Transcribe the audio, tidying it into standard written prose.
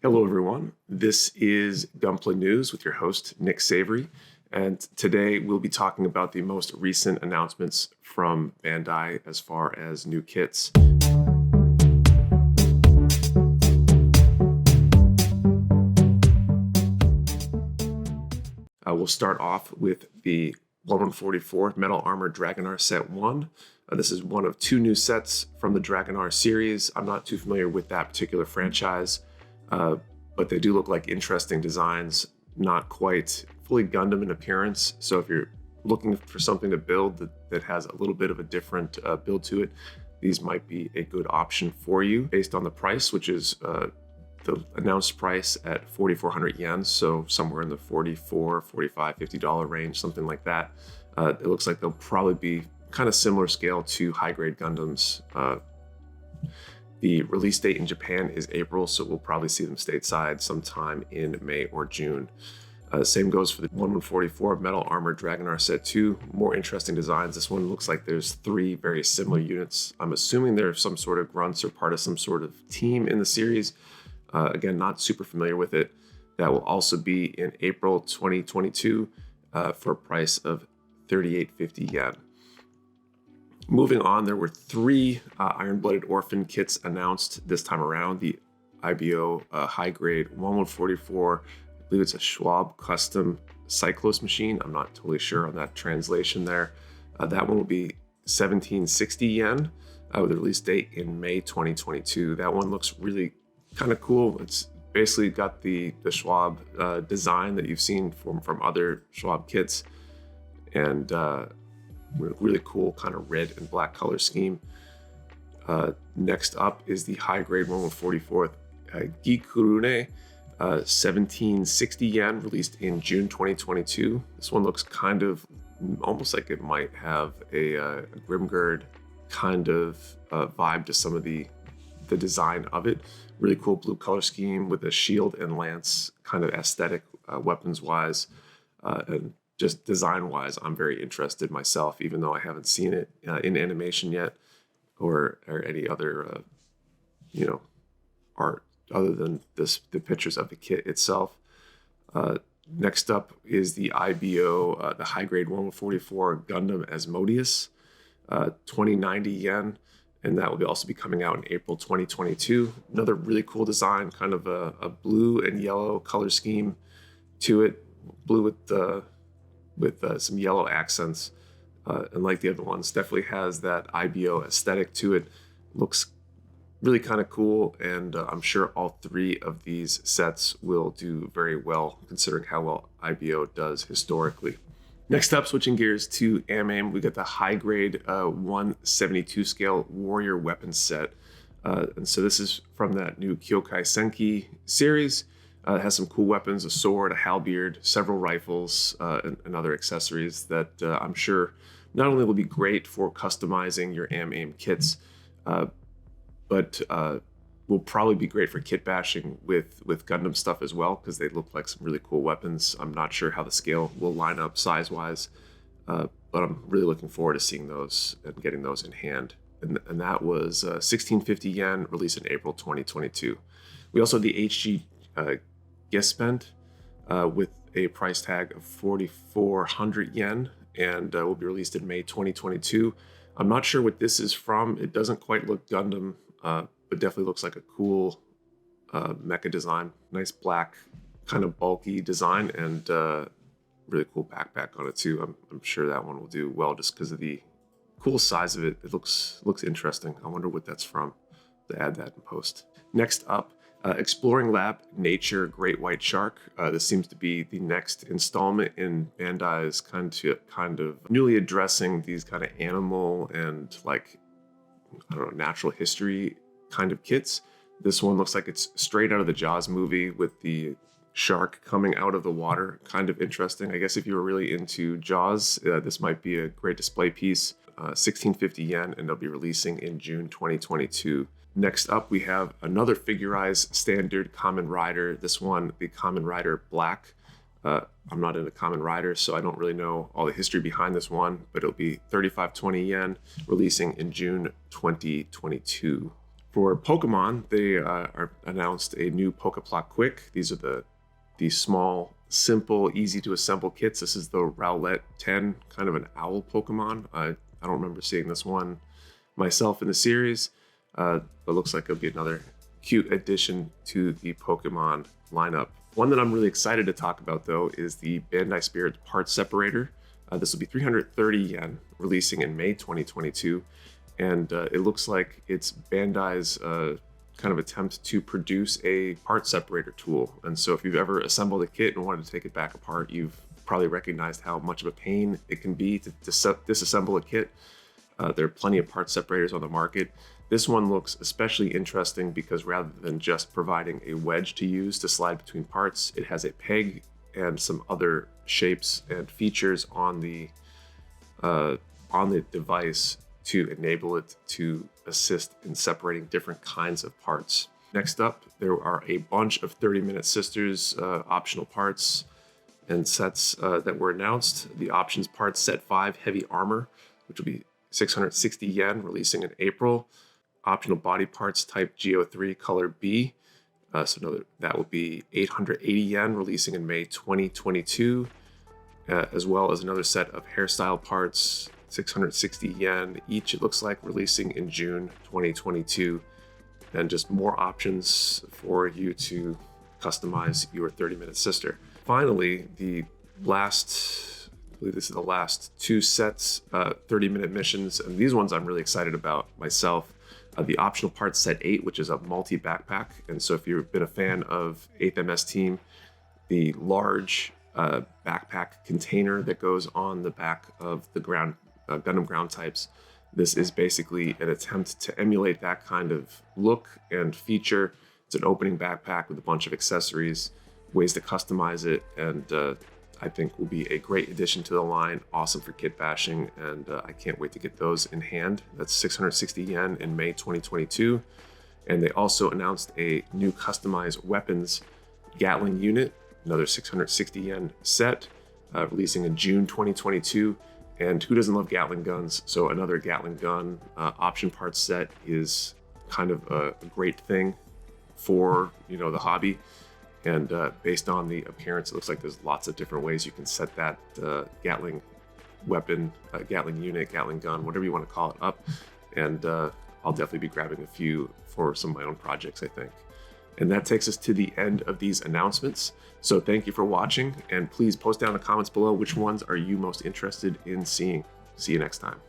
Hello, everyone. This is Gunpla News with your host, Nick Savory. And today we'll be talking about the most recent announcements from Bandai as far as new kits. We'll start off with the 1144 Metal Armor Dragonar Set 1. This is one of two new sets from the Dragonar series. I'm not too familiar with that particular franchise, but they do look like interesting designs, not quite fully Gundam in appearance. So if you're looking for something to build that has a little bit of a different build to it, these might be a good option for you based on the price, which is the announced price at 4,400 yen, so somewhere in the $44, $45, $50 range, something like that. It looks like they'll probably be kind of similar scale to high-grade Gundams. The release date in Japan is April, so we'll probably see them stateside sometime in May or June. Same goes for the 1144 Metal Armor Dragonar Set 2. More interesting designs. This one looks like there's three very similar units. I'm assuming they're some sort of grunts or part of some sort of team in the series. Again, not super familiar with it. That will also be in April 2022 for a price of 3850 yen. Moving on, there were three Iron-Blooded Orphan kits announced this time around. The IBO high-grade 1144, I believe it's a SCHWALBE custom Cyclos machine. I'm not totally sure on that translation there. That one will be 1760 yen with a release date in May 2022. That one looks really kind of cool. It's basically got the SCHWALBE design that you've seen from other SCHWALBE kits, and really cool kind of red and black color scheme. Next up is the high-grade 1144 Gikurune 1760 yen, released in June 2022. This one looks kind of almost like it might have a Grimgird kind of vibe to some of the design of it. Really cool blue color scheme with a shield and lance kind of aesthetic weapons-wise. And just design-wise, I'm very interested myself, even though I haven't seen it in animation yet or any other, art other than the pictures of the kit itself. Next up is the IBO, the high-grade 1144 Gundam Asmodeus, 2090 yen. And that will also be coming out in April 2022. Another really cool design, kind of a blue and yellow color scheme to it. Blue with some yellow accents. And like the other ones, definitely has that IBO aesthetic to it. Looks really kind of cool. And I'm sure all three of these sets will do very well, considering how well IBO does historically. Next up, switching gears to AMAIM, we got the high-grade 172 scale warrior weapons set. And so this is from that new Kyokai Senki series. It has some cool weapons, a sword, a halberd, several rifles, and other accessories that I'm sure not only will be great for customizing your AMAIM kits, but will probably be great for kit bashing with Gundam stuff as well, because they look like some really cool weapons. I'm not sure how the scale will line up size-wise, but I'm really looking forward to seeing those and getting those in hand. And that was 1650 yen, released in April 2022. We also had the HG GESPENST with a price tag of 4,400 yen, and will be released in May 2022. I'm not sure what this is from. It doesn't quite look Gundam, but definitely looks like a cool mecha design. Nice black, kind of bulky design, and really cool backpack on it too. I'm sure that one will do well just because of the cool size of it. It looks interesting. I wonder what that's from. To add that in post. Next up, Exploring Lab Nature Great White Shark. This seems to be the next installment in Bandai's kind of newly addressing these kind of animal and natural history kind of kits. This one looks like it's straight out of the Jaws movie with the shark coming out of the water. Kind of interesting. I guess if you were really into Jaws, this might be a great display piece. 1650 yen, and they'll be releasing in June 2022. Next up, we have another FIGURF-RISE standard Kamen Rider. This one, the Kamen Rider Black. I'm not into Kamen Rider, so I don't really know all the history behind this one, but it'll be 3520 yen, releasing in June 2022. For Pokemon, they announced a new Pokeplot Quick. These are the small, simple, easy to assemble kits. This is the ROWLET 10, kind of an owl Pokemon. I don't remember seeing this one myself in the series, but looks like it'll be another cute addition to the Pokemon lineup. One that I'm really excited to talk about, though, is the Bandai Spirit Parts Separator. This will be 330 yen, releasing in May 2022. And it looks like it's Bandai's kind of attempt to produce a part separator tool. And so if you've ever assembled a kit and wanted to take it back apart, you've probably recognized how much of a pain it can be to disassemble a kit. There are plenty of part separators on the market. This one looks especially interesting because rather than just providing a wedge to use to slide between parts, it has a peg and some other shapes and features on the device to enable it to assist in separating different kinds of parts. Next up, there are a bunch of 30-minute Sisters optional parts and sets that were announced. The options part, set 5 heavy armor, which will be 660 yen, releasing in April. Optional body parts type GO3 color B. That will be 880 yen, releasing in May 2022, as well as another set of hairstyle parts, 660 yen each, it looks like, releasing in June 2022. And just more options for you to customize your 30-minute sister. Finally, I believe this is the last 2 sets, 30-minute missions, and these ones I'm really excited about myself. The optional parts set 8, which is a multi-backpack. And so if you've been a fan of 8th MS Team, the large backpack container that goes on the back of the Gundam ground types, this is basically an attempt to emulate that kind of look and feature. It's an opening backpack with a bunch of accessories, ways to customize it, and I think will be a great addition to the line, awesome for kit bashing, and I can't wait to get those in hand. That's 660 yen in May 2022. And they also announced a new customized weapons Gatling unit, another 660 yen set, releasing in June 2022. And who doesn't love Gatling guns? So another Gatling gun option parts set is kind of a great thing for the hobby. And based on the appearance, it looks like there's lots of different ways you can set that Gatling weapon, Gatling unit, Gatling gun, whatever you want to call it, up. And I'll definitely be grabbing a few for some of my own projects, I think. And that takes us to the end of these announcements. So thank you for watching, and please post down in the comments below which ones are you most interested in seeing. See you next time.